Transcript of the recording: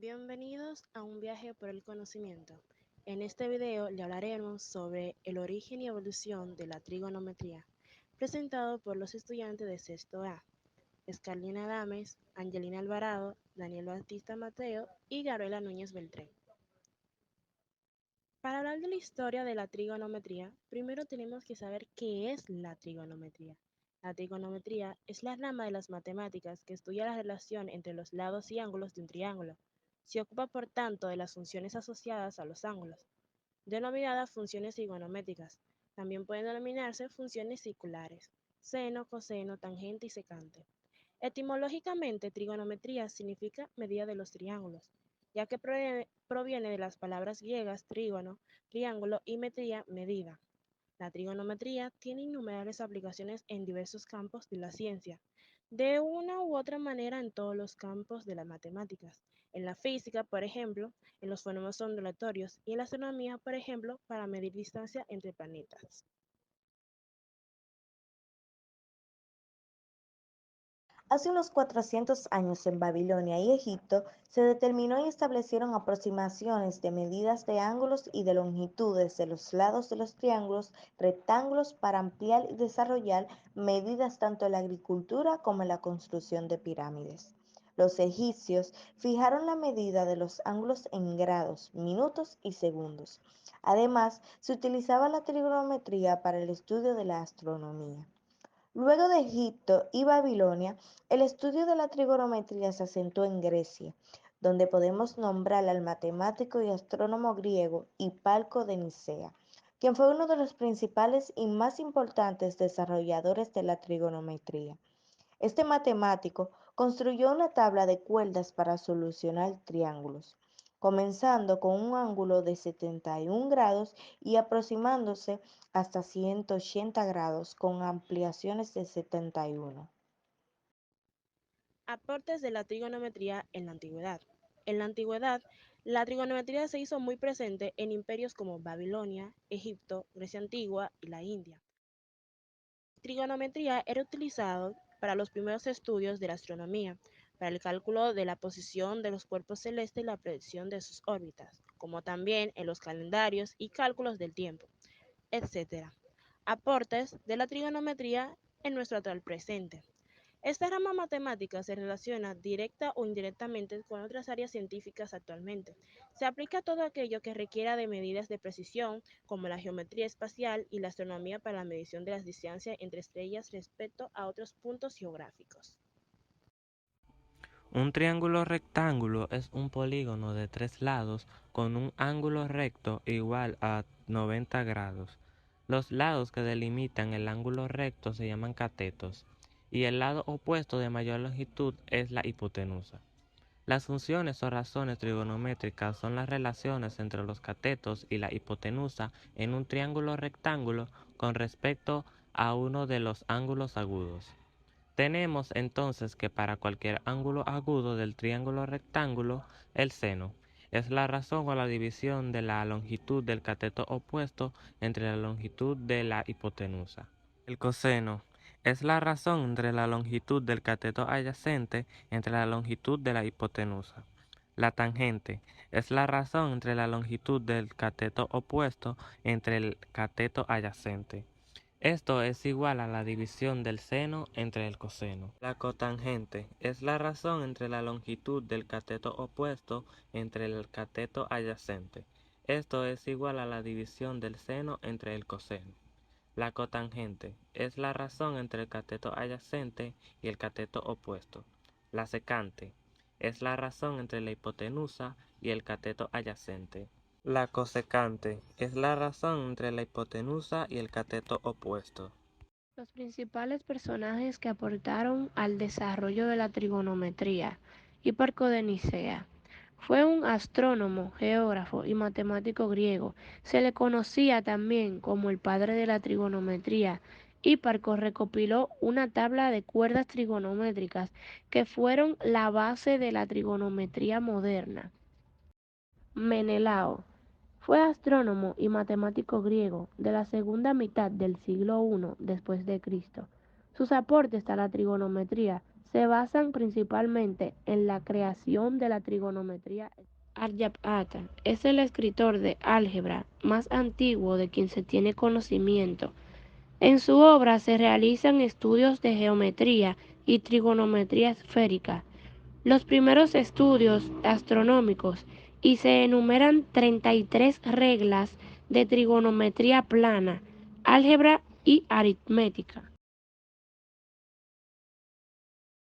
Bienvenidos a un viaje por el conocimiento. En este video le hablaremos sobre el origen y evolución de la trigonometría, presentado por los estudiantes de sexto A, Escarlina Adames, Angelina Alvarado, Daniel Batista Mateo y Gabriela Núñez Beltrán. Para hablar de la historia de la trigonometría, primero tenemos que saber qué es la trigonometría. La trigonometría es la rama de las matemáticas que estudia la relación entre los lados y ángulos de un triángulo. Se ocupa por tanto de las funciones asociadas a los ángulos, denominadas funciones trigonométricas. También pueden denominarse funciones circulares, seno, coseno, tangente y secante. Etimológicamente, trigonometría significa medida de los triángulos, ya que proviene de las palabras griegas trígono, triángulo y metría, medida. La trigonometría tiene innumerables aplicaciones en diversos campos de la ciencia, de una u otra manera en todos los campos de las matemáticas. En la física, por ejemplo, en los fenómenos ondulatorios y en la astronomía, por ejemplo, para medir distancia entre planetas. Hace unos 400 años en Babilonia y Egipto se determinó y establecieron aproximaciones de medidas de ángulos y de longitudes de los lados de los triángulos rectángulos para ampliar y desarrollar medidas tanto en la agricultura como en la construcción de pirámides. Los egipcios fijaron la medida de los ángulos en grados, minutos y segundos. Además, se utilizaba la trigonometría para el estudio de la astronomía. Luego de Egipto y Babilonia, el estudio de la trigonometría se asentó en Grecia, donde podemos nombrar al matemático y astrónomo griego Hipalco de Nicea, quien fue uno de los principales y más importantes desarrolladores de la trigonometría. Este matemático construyó una tabla de cuerdas para solucionar triángulos, comenzando con un ángulo de 71 grados y aproximándose hasta 180 grados con ampliaciones de 71. Aportes de la trigonometría en la antigüedad. En la antigüedad, la trigonometría se hizo muy presente en imperios como Babilonia, Egipto, Grecia antigua y la India. La trigonometría era utilizada para los primeros estudios de la astronomía, para el cálculo de la posición de los cuerpos celestes y la predicción de sus órbitas, como también en los calendarios y cálculos del tiempo, etc. Aportes de la trigonometría en nuestro actual presente. Esta rama matemática se relaciona directa o indirectamente con otras áreas científicas actualmente. Se aplica a todo aquello que requiera de medidas de precisión, como la geometría espacial y la astronomía para la medición de las distancias entre estrellas respecto a otros puntos geográficos. Un triángulo rectángulo es un polígono de tres lados con un ángulo recto igual a 90 grados. Los lados que delimitan el ángulo recto se llaman catetos y el lado opuesto de mayor longitud es la hipotenusa. Las funciones o razones trigonométricas son las relaciones entre los catetos y la hipotenusa en un triángulo rectángulo con respecto a uno de los ángulos agudos. Tenemos entonces que para cualquier ángulo agudo del triángulo rectángulo, el seno es la razón o la división de la longitud del cateto opuesto entre la longitud de la hipotenusa. El coseno es la razón entre la longitud del cateto adyacente entre la longitud de la hipotenusa. La tangente es la razón entre la longitud del cateto opuesto entre el cateto adyacente. Esto es igual a la división del seno entre el coseno. La cotangente es la razón entre la longitud del cateto opuesto entre el cateto adyacente. Esto es igual a la división del seno entre el coseno. La cotangente es la razón entre el cateto adyacente y el cateto opuesto. La secante es la razón entre la hipotenusa y el cateto adyacente. La cosecante es la razón entre la hipotenusa y el cateto opuesto. Los principales personajes que aportaron al desarrollo de la trigonometría. Hiparco de Nicea. Fue un astrónomo, geógrafo y matemático griego. Se le conocía también como el padre de la trigonometría. Hiparco recopiló una tabla de cuerdas trigonométricas que fueron la base de la trigonometría moderna. Menelao fue astrónomo y matemático griego de la segunda mitad del siglo I después de Cristo. Sus aportes a la trigonometría se basan principalmente en la creación de la trigonometría. Aryabhata es el escritor de álgebra más antiguo de quien se tiene conocimiento. En su obra se realizan estudios de geometría y trigonometría esférica, los primeros estudios astronómicos, y se enumeran 33 reglas de trigonometría plana, álgebra y aritmética.